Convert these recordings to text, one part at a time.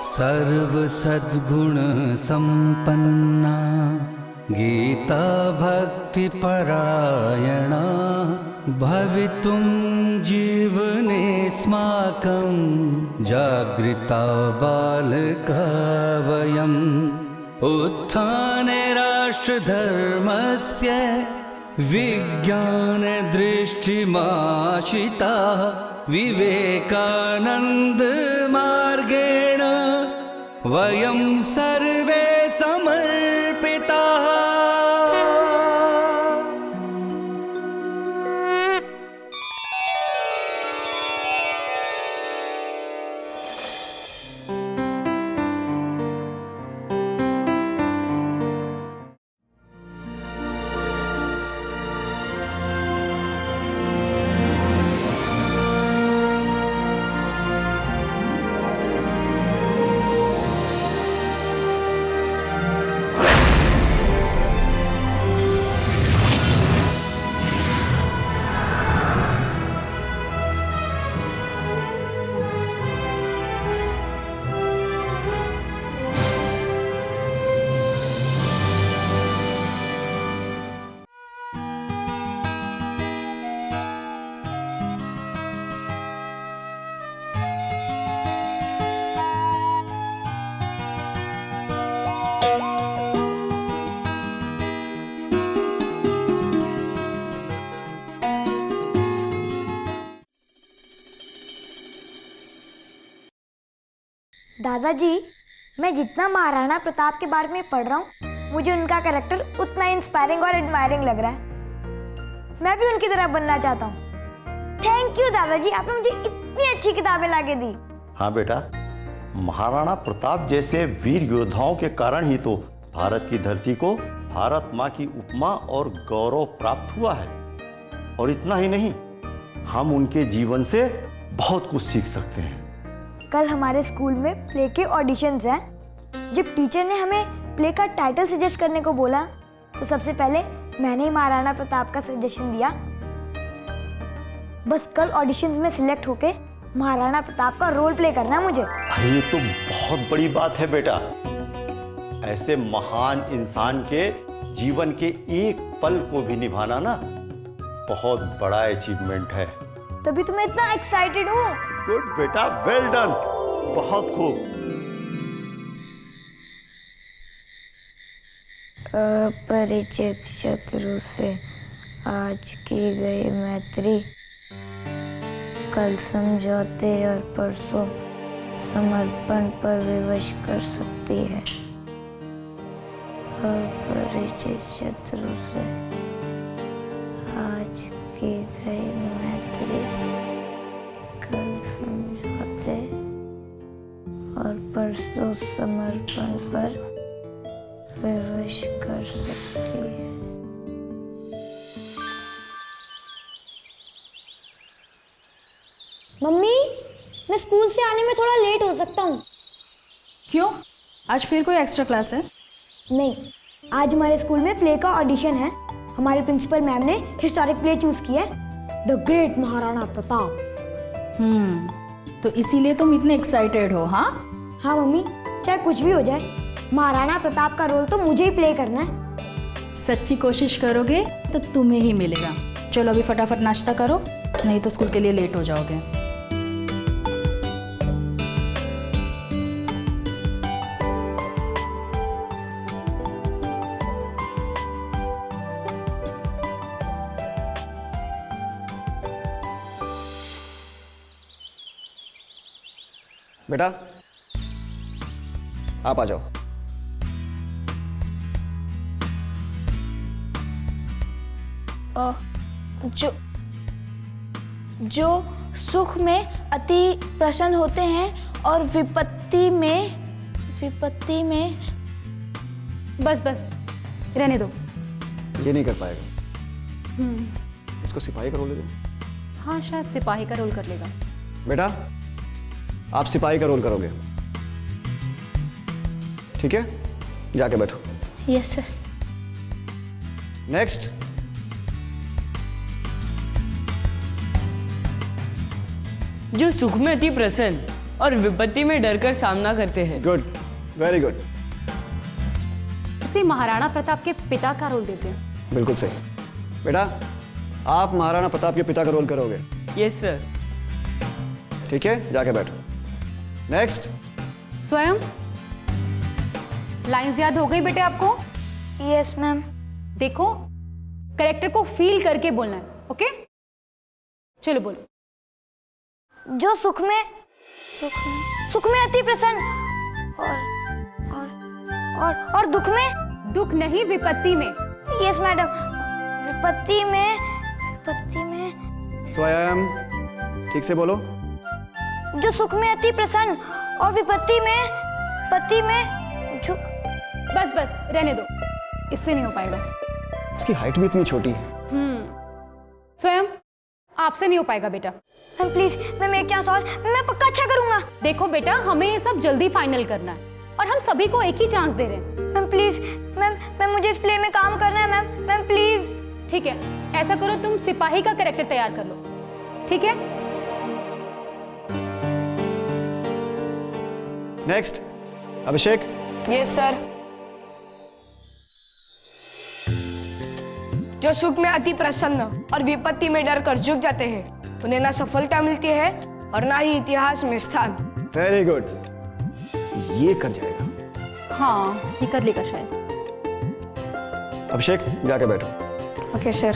सर्व सद्गुण संपन्ना गीता भक्ति परायणा भवितुं जीवनेऽस्माकं जागृता बालका वयम् उत्थाने राष्ट्रधर्मस्य विज्ञानदृष्टिमाशिता विवेकानन्दमार्गेण वयं सर्वे समर्पिताः। दादाजी, मैं जितना महाराणा प्रताप के बारे में पढ़ रहा हूँ, मुझे उनका कैरेक्टर उतना इंस्पायरिंग और एडमायरिंग लग रहा है। मैं भी उनकी तरह बनना चाहता हूँ। थैंक यू दादाजी, आपने मुझे इतनी अच्छी किताबें लाके दी। हाँ बेटा, महाराणा प्रताप जैसे वीर योद्धाओं के कारण ही तो भारत की धरती को भारत माँ की उपमा और गौरव प्राप्त हुआ है। और इतना ही नहीं, हम उनके जीवन से बहुत कुछ सीख सकते हैं। कल हमारे स्कूल में प्ले के ऑडिशंस हैं। जब टीचर ने हमें प्ले का टाइटल सजेस्ट करने को बोला तो सबसे पहले मैंने ही महाराणा प्रताप का सजेशन दिया। बस कल ऑडिशंस में सिलेक्ट होके महाराणा प्रताप का रोल प्ले करना है मुझे। अरे ये तो बहुत बड़ी बात है बेटा। ऐसे महान इंसान के जीवन के एक पल को भी निभाना ना बहुत बड़ा अचीवमेंट है। तभी तो मैं इतना एक्साइटेड हूँ। गुड बेटा, वेल डन, बहुत खूब। अपरिचित शत्रु से आज की गई मैत्री कल समझौते और परसों समर्पण पर विवश कर सकती है। अपरिचित शत्रु से आज की गई मैत्री कल समझौते और परसों समर्पण पर विवश कर सकती है। मम्मी, मैं स्कूल से आने में थोड़ा लेट हो सकता हूँ। क्यों? आज फिर कोई एक्स्ट्रा क्लास है? नहीं, आज हमारे स्कूल में प्ले का ऑडिशन है। हमारे प्रिंसिपल मैम ने हिस्टोरिक प्ले चूज किया है, द ग्रेट महाराणा प्रताप। तो इसीलिए तुम इतने एक्साइटेड हो? हाँ हाँ मम्मी, चाहे कुछ भी हो जाए, महाराणा प्रताप का रोल तो मुझे ही प्ले करना है। सच्ची कोशिश करोगे तो तुम्हें ही मिलेगा। चलो अभी फटाफट नाश्ता करो, नहीं तो स्कूल के लिए लेट हो जाओगे। बेटा आप आ जाओ। जो सुख में अति प्रसन्न होते हैं और विपत्ति में बस रहने दो। ये नहीं कर पाएगा। इसको सिपाही का रोल दे दो। हाँ, शायद सिपाही का रोल कर लेगा। बेटा आप सिपाही का रोल करोगे, ठीक है? जाके बैठो। Yes sir. नेक्स्ट। जो सुख में अति प्रसन्न और विपत्ति में डरकर सामना करते हैं। गुड, वेरी गुड, इसे महाराणा प्रताप के पिता का रोल देते हैं। बिल्कुल सही। बेटा, आप महाराणा प्रताप के पिता का रोल करोगे। Yes sir. ठीक है, जाके बैठो। नेक्स्ट। स्वयं, लाइंस याद हो गई बेटे आपको? Yes ma'am. देखो, कैरेक्टर को फील करके बोलना है, ओके? चलो बोलो। जो सुख में अति प्रसन्न और दुख में, दुख नहीं, विपत्ति में। Yes madam. विपत्ति में स्वयं, ठीक से बोलो। जो सुख में अति प्रसन्न और विपत्ति में झुक। बस रहने दो, इससे नहीं हो पाएगा। इसकी हाइट भी इतनी छोटी है। स्वयं, आपसे नहीं हो पाएगा बेटा। मैम प्लीज, मैम एक चांस और, मैं पक्का अच्छा करूंगा। देखो बेटा, हमें ये सब जल्दी फाइनल करना है और हम सभी को एक ही चांस दे रहे हैं। मैम प्लीज, मैम मुझे इस प्ले में काम करना है मैम प्लीज। ठीक है, ऐसा करो, तुम सिपाही का कैरेक्टर तैयार कर लो, ठीक है? नेक्स्ट, अभिषेक। Yes sir. जो सुख में अति प्रसन्न और विपत्ति में डर कर झुक जाते हैं, उन्हें ना सफलता मिलती है और ना ही इतिहास में स्थान। वेरी गुड, ये कर जाएगा। हाँ, ये कर लेगा शायद। अभिषेक, जाके बैठो। Okay sir.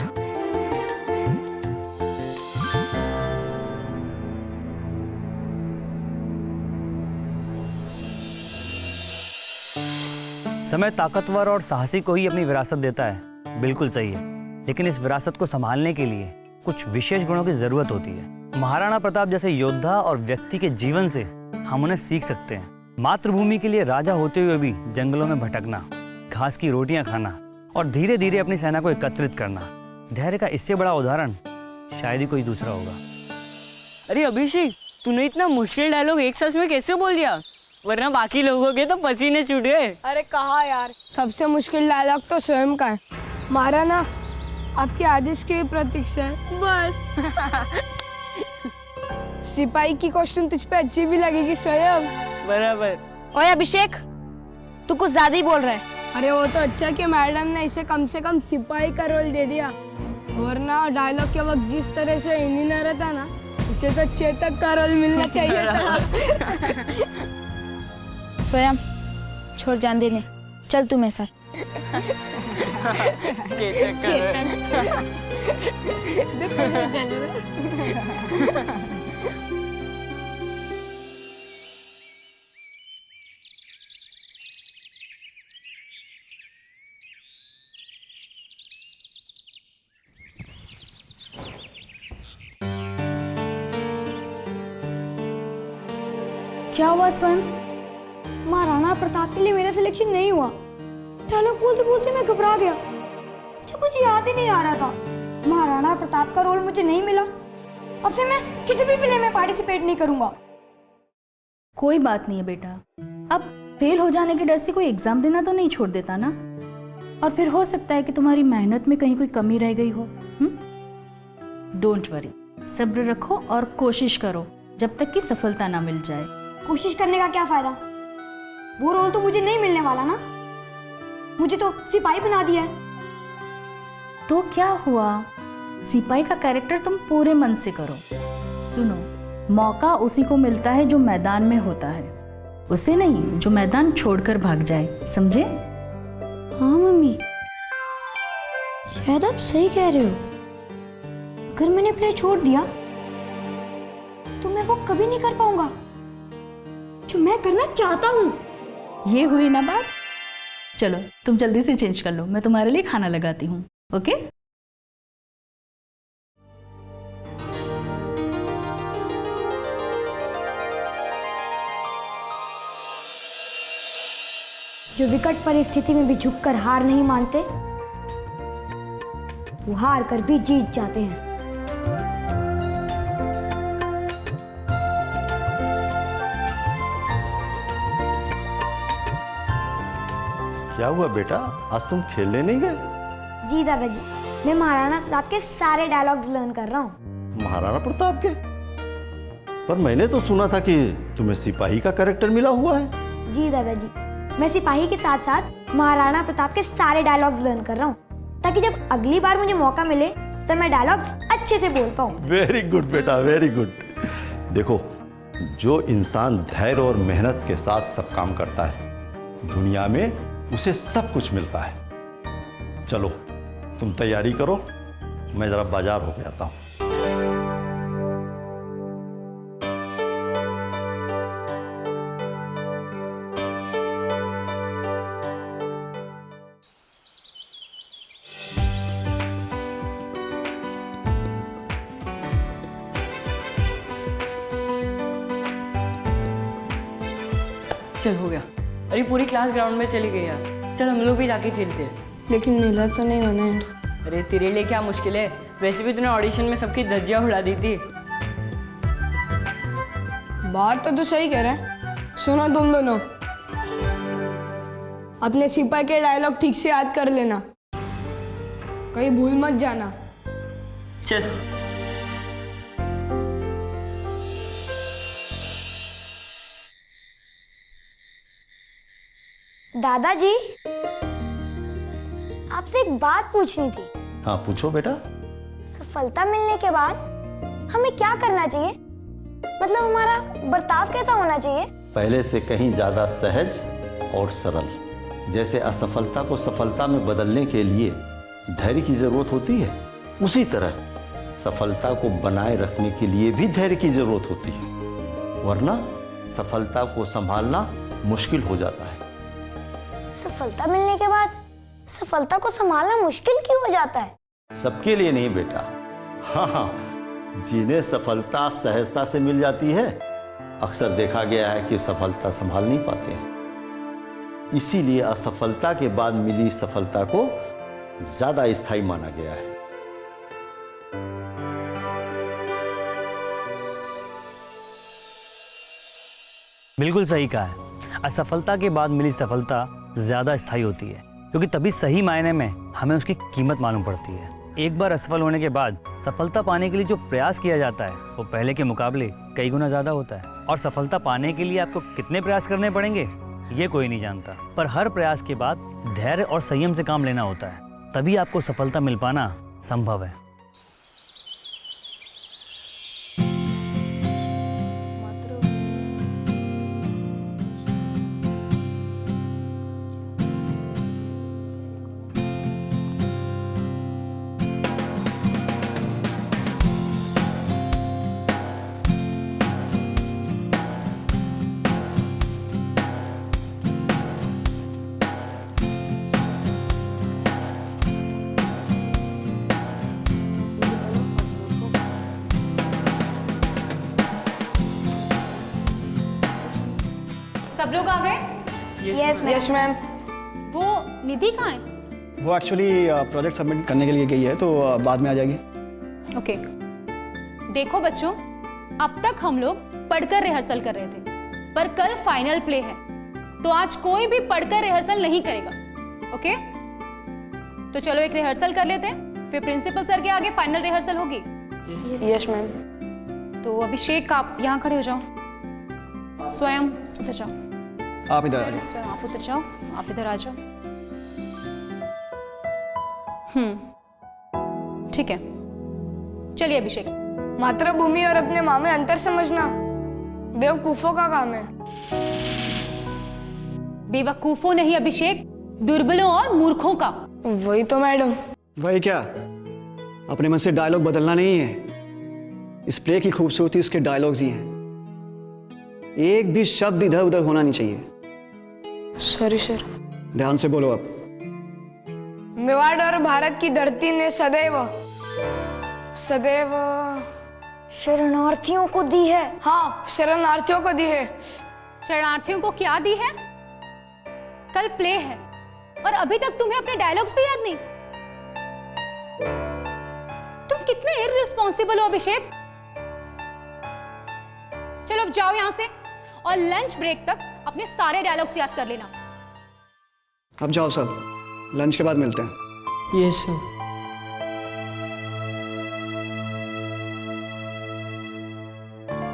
समय ताकतवर और साहसी को ही अपनी विरासत देता है, बिल्कुल सही है। लेकिन इस विरासत को संभालने के लिए कुछ विशेष गुणों की जरूरत होती है। महाराणा प्रताप जैसे योद्धा और व्यक्ति के जीवन से हम उन्हें सीख सकते हैं। मातृभूमि के लिए राजा होते हुए भी जंगलों में भटकना, घास की रोटियां खाना और धीरे धीरे अपनी सेना को एकत्रित करना, धैर्य का इससे बड़ा उदाहरण शायद ही कोई दूसरा होगा। अरे अभिषेक, तूने इतना मुश्किल डायलॉग एक सांस में कैसे बोल दिया? वरना बाकी लोगों के तो पसीने छूट गए। अरे कहा यार, सबसे मुश्किल डायलॉग तो स्वयं का है। महाराणा, आपके आदेश की प्रतीक्षा है बस। सिपाही की कॉस्ट्यूम तुझ पे अच्छी भी लगेगी स्वयं। बराबर। ओए अभिषेक, तू कुछ ज्यादा ही बोल रहा है। अरे वो तो अच्छा कि मैडम ने इसे कम से कम सिपाही का रोल दे दिया, वरना डायलॉग के वक्त जिस तरह से इन्हीं न रहता ना, इसे तो चेतक का रोल मिलना चाहिए था। स्वयं, छोड़ जान देने, चल तू मेरे साथ। क्या हुआ स्वयं? महाराणा प्रताप के लिए मेरा सिलेक्शन नहीं हुआ। डायलॉग बोलते बोलते मैं घबरा गया, मुझे कुछ याद ही नहीं आ रहा था। महाराणा प्रताप का रोल मुझे नहीं मिला। अब से मैं किसी भी प्ले में पार्टिसिपेट नहीं करूंगा। कोई बात नहीं है बेटा, अब फेल हो जाने के डर से कोई एग्जाम देना तो नहीं छोड़ देता ना। और फिर हो सकता है कि तुम्हारी मेहनत में कहीं कोई कमी रह गई हो। डोंट वरी, सब्र रखो और कोशिश करो जब तक कि सफलता ना मिल जाए। कोशिश करने का क्या फायदा? वो रोल तो मुझे नहीं मिलने वाला ना। मुझे तो सिपाही बना दिया है। तो क्या हुआ, सिपाही का कैरेक्टर तुम पूरे मन से करो। सुनो, मौका उसी को मिलता है जो मैदान में होता है, उसे नहीं जो मैदान छोड़कर भाग जाए, समझे? हाँ मम्मी, शायद आप सही कह रहे हो। अगर मैंने प्ले छोड़ दिया तो मैं वो कभी नहीं कर पाऊंगा जो मैं करना चाहता हूँ। ये हुई ना बात। चलो तुम जल्दी से चेंज कर लो, मैं तुम्हारे लिए खाना लगाती हूँ। ओके? जो विकट परिस्थिति में भी झुककर हार नहीं मानते, वो हार कर भी जीत जाते हैं। क्या हुआ बेटा, आज तुम खेलने नहीं गए? जी दादाजी, मैं महाराणा प्रताप के सारे डायलॉग्स लर्न कर रहा हूँ। महाराणा प्रताप के? पर मैंने तो सुना था कि तुम्हें सिपाही का कैरेक्टर मिला हुआ है। जी दादाजी, मैं सिपाही के साथ साथ महाराणा प्रताप के सारे डायलॉग्स लर्न कर रहा हूँ, ताकि जब अगली बार मुझे मौका मिले तो मैं डायलॉग्स अच्छे से बोल पाऊँ। वेरी गुड बेटा, वेरी गुड। देखो, जो इंसान धैर्य और मेहनत के साथ सब काम करता है, दुनिया में उसे सब कुछ मिलता है। चलो तुम तैयारी करो, मैं जरा बाजार होके आता हूँ। चल हो गया। अरे पूरी क्लास ग्राउंड में चली गई यार, चल हम लोग भी जाके खेलते हैं। लेकिन मेरा तो नहीं होना यार। अरे तेरे लिए क्या मुश्किल है, वैसे भी तूने ऑडिशन में सबकी धज्जियां उड़ा दी थी। बात तो तू सही कह रहा है। सुनो तुम दोनों, अपने सिपाही के डायलॉग ठीक से याद कर लेना, कहीं भूल मत जाना। चल। दादाजी, आपसे एक बात पूछनी थी। हाँ पूछो बेटा। सफलता मिलने के बाद हमें क्या करना चाहिए? मतलब हमारा बर्ताव कैसा होना चाहिए? पहले से कहीं ज्यादा सहज और सरल। जैसे असफलता को सफलता में बदलने के लिए धैर्य की जरूरत होती है, उसी तरह सफलता को बनाए रखने के लिए भी धैर्य की जरूरत होती है, वरना सफलता को संभालना मुश्किल हो जाता है। सफलता मिलने के बाद सफलता को संभालना मुश्किल क्यों हो जाता है? सबके लिए नहीं बेटा। हाँ, जिन्हें सफलता सहजता से मिल जाती है, अक्सर देखा गया है कि सफलता संभाल नहीं पाते हैं। इसीलिए असफलता के बाद मिली सफलता को ज्यादा स्थायी माना गया है। बिल्कुल सही कहा है। असफलता के बाद मिली सफलता ज़्यादा स्थायी होती है, क्योंकि तभी सही मायने में हमें उसकी कीमत मालूम पड़ती है। एक बार असफल होने के बाद सफलता पाने के लिए जो प्रयास किया जाता है वो पहले के मुकाबले कई गुना ज़्यादा होता है। और सफलता पाने के लिए आपको कितने प्रयास करने पड़ेंगे ये कोई नहीं जानता, पर हर प्रयास के बाद धैर्य और संयम से काम लेना होता है, तभी आपको सफलता मिल पाना संभव है। सब लोग आ गए? Yes ma'am. वो निधि कहाँ है? वो एक्चुअली प्रोजेक्ट सबमिट करने के लिए गई है, तो बाद में आ जाएगी। ओके। देखो बच्चों, अब तक हम लोग पढ़कर रिहर्सल कर रहे थे, पर कल फाइनल प्ले है, तो आज कोई भी पढ़कर रिहर्सल नहीं करेगा। ओके? तो चलो एक रिहर्सल कर लेते हैं, फिर प्रिंसिपल सर के आगे फाइनल रिहर्सल होगी। Yes ma'am. तो अभिषेक आप यहाँ खड़े हो जाओ, स्वयं उधर जाओ, आप इधर आ जाइए। स्वयं आप उधर जाओ, आप इधर आ जाओ। ठीक है, चलिए अभिषेक। मातृभूमि और अपने माँ में अंतर समझना बेवकूफों का काम है। बेवकूफों नहीं अभिषेक, दुर्बलों और मूर्खों का। वही तो मैडम। वही क्या, अपने मन से डायलॉग बदलना नहीं है। इस प्ले की खूबसूरती उसके डायलॉग्स ही हैं। एक भी शब्द इधर उधर होना नहीं चाहिए। Sorry sir. ध्यान से बोलो अब। मेवाड़ और भारत की धरती ने सदैव सदैव शरणार्थियों को दी है। हाँ, शरणार्थियों को दी है। शरणार्थियों को क्या दी है? कल प्ले है और अभी तक तुम्हें अपने डायलॉग्स भी याद नहीं। तुम कितने इररिस्पॉन्सिबल हो अभिषेक। चलो अब जाओ यहां से और लंच ब्रेक तक अपने सारे डायलॉग्स याद कर लेना। अब जाओ सब, लंच के बाद मिलते हैं। Yes sir.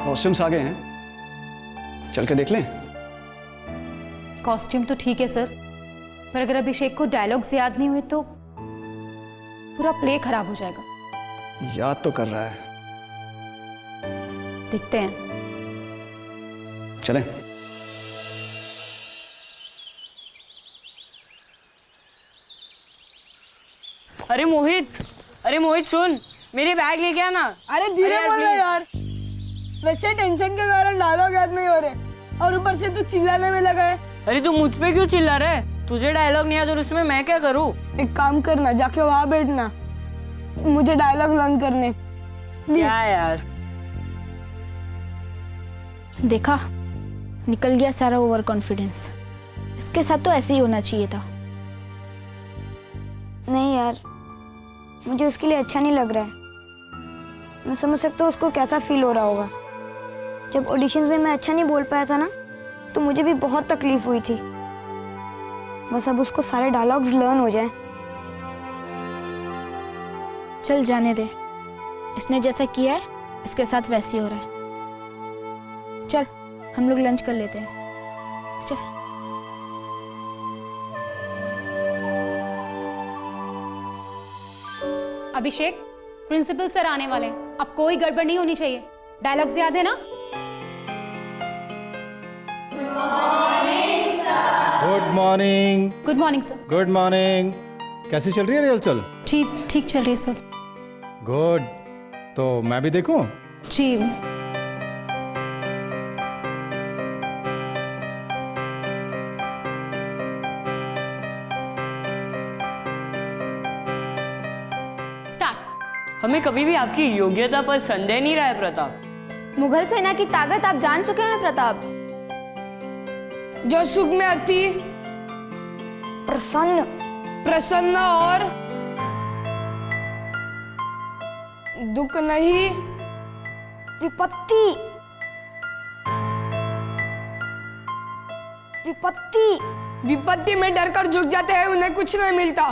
कॉस्ट्यूम्स आ गए हैं, चल के देख लें। कॉस्ट्यूम तो ठीक है सर, पर अगर अभिषेक को डायलॉग्स याद नहीं हुए तो पूरा प्ले खराब हो जाएगा। याद तो कर रहा है, देखते हैं। चलें। अरे मोहित सुन, मेरे बैग लेके आना। अरे धीरे अरे बोल रहा please। यार, वैसे टेंशन के कारण डायलॉग याद नहीं हो रहे और ऊपर से तू चिल्लाने में लगा है। अरे तू मुझ पे क्यों चिल्ला रहा है? तुझे डायलॉग नहीं आता और उसमें मैं क्या करूँ? एक काम करना, जाके वहां बैठना, मुझे डायलॉग लर्न करने प्लीज। क्या यार, देखा, निकल गया सारा ओवर कॉन्फिडेंस। इसके साथ तो ऐसे ही होना चाहिए था। नहीं यार, मुझे उसके लिए अच्छा नहीं लग रहा है। मैं समझ सकता हूँ उसको कैसा फील हो रहा होगा। जब ऑडिशंस में मैं अच्छा नहीं बोल पाया था ना, तो मुझे भी बहुत तकलीफ हुई थी। बस अब उसको सारे डायलॉग्स लर्न हो जाए। चल जाने दे, इसने जैसा किया है इसके साथ वैसे ही हो रहा है। चल हम लोग लंच कर लेते हैं। चल। अभिषेक, प्रिंसिपल सर आने वाले हैं, अब कोई गड़बड़ नहीं होनी चाहिए। डायलॉग्स याद है ना? Good morning. Good morning sir. Good morning. कैसी चल रही है रिहर्सल? ठीक ठीक चल रही है सर। गुड। तो मैं भी देखूं? जी। हमें कभी भी आपकी योग्यता पर संदेह नहीं रहा है प्रताप। मुगल सेना की ताकत आप जान चुके हैं प्रताप। जो सुख में अति प्रसन्न और दुख नहीं, विपत्ति विपत्ति में डरकर झुक जाते हैं, उन्हें कुछ नहीं मिलता।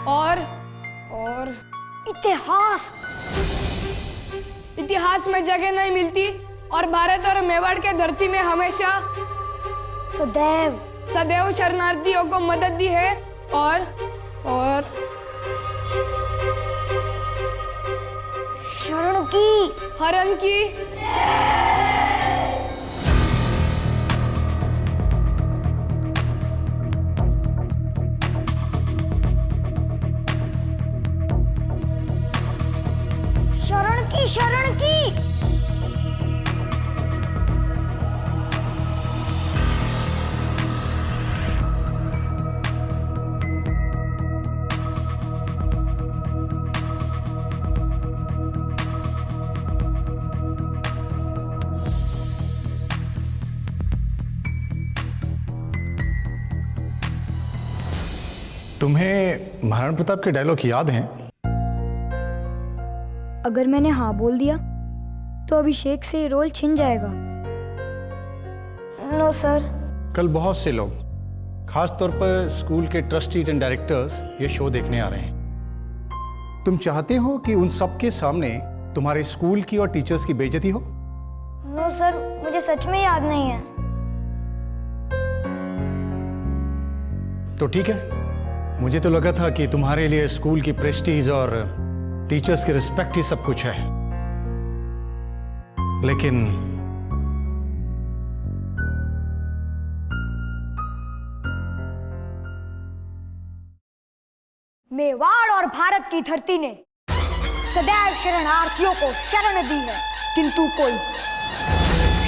और इतिहास में जगह नहीं मिलती, और भारत और मेवाड़ के धरती में हमेशा सदैव शरणार्थियों को मदद दी है। और हरण की शरण की तुम्हें महाराणा प्रताप के डायलॉग याद हैं? अगर मैंने हाँ बोल दिया तो अभिषेक से ये रोल छिन जाएगा। No sir. कल बहुत से लोग, खास तौर पर स्कूल के ट्रस्टीज एंड डायरेक्टर्स ये शो देखने आ रहे हैं। तुम चाहते हो कि उन सबके सामने तुम्हारे स्कूल की और टीचर्स की बेइज्जती हो? नो सर, मुझे सच में याद नहीं है। तो ठीक है, मुझे तो लगा था कि तुम्हारे लिए स्कूल की प्रेस्टीज और टीचर्स की रिस्पेक्ट ही सब कुछ है, लेकिन मेवाड़ और भारत की धरती ने सदैव शरणार्थियों को शरण दी है, किंतु कोई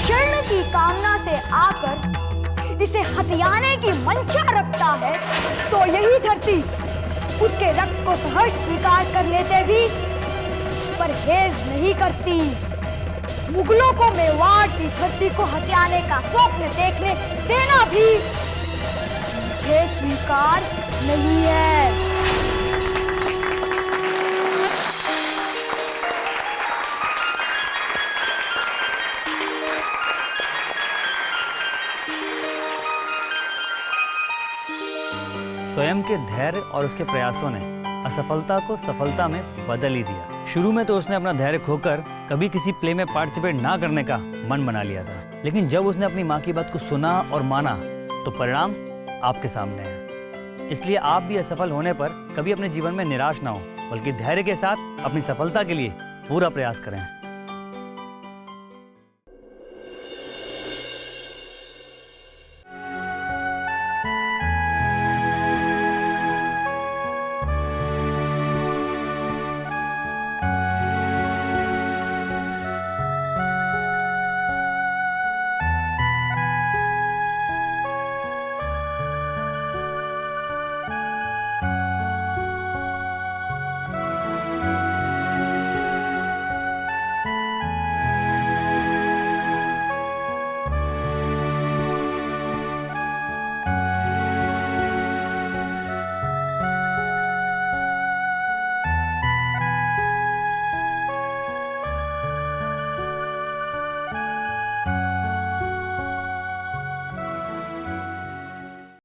शरण की कामना से आकर इसे हथियाने की मंशा रखता है, तो यही धरती उसके रक्त को सहर्ष स्वीकार करने से भी परहेज नहीं करती। मुगलों को मेवाड़ की धरती को हथियाने का स्वप्न देखने देना भी मुझे स्वीकार नहीं है। स्वयं के धैर्य और उसके प्रयासों ने असफलता को सफलता में बदल ही दिया। शुरू में तो उसने अपना धैर्य खोकर कभी किसी प्ले में पार्टिसिपेट ना करने का मन बना लिया था, लेकिन जब उसने अपनी माँ की बात को सुना और माना तो परिणाम आपके सामने है। इसलिए आप भी असफल होने पर कभी अपने जीवन में निराश ना हो, बल्कि धैर्य के साथ अपनी सफलता के लिए पूरा प्रयास करें।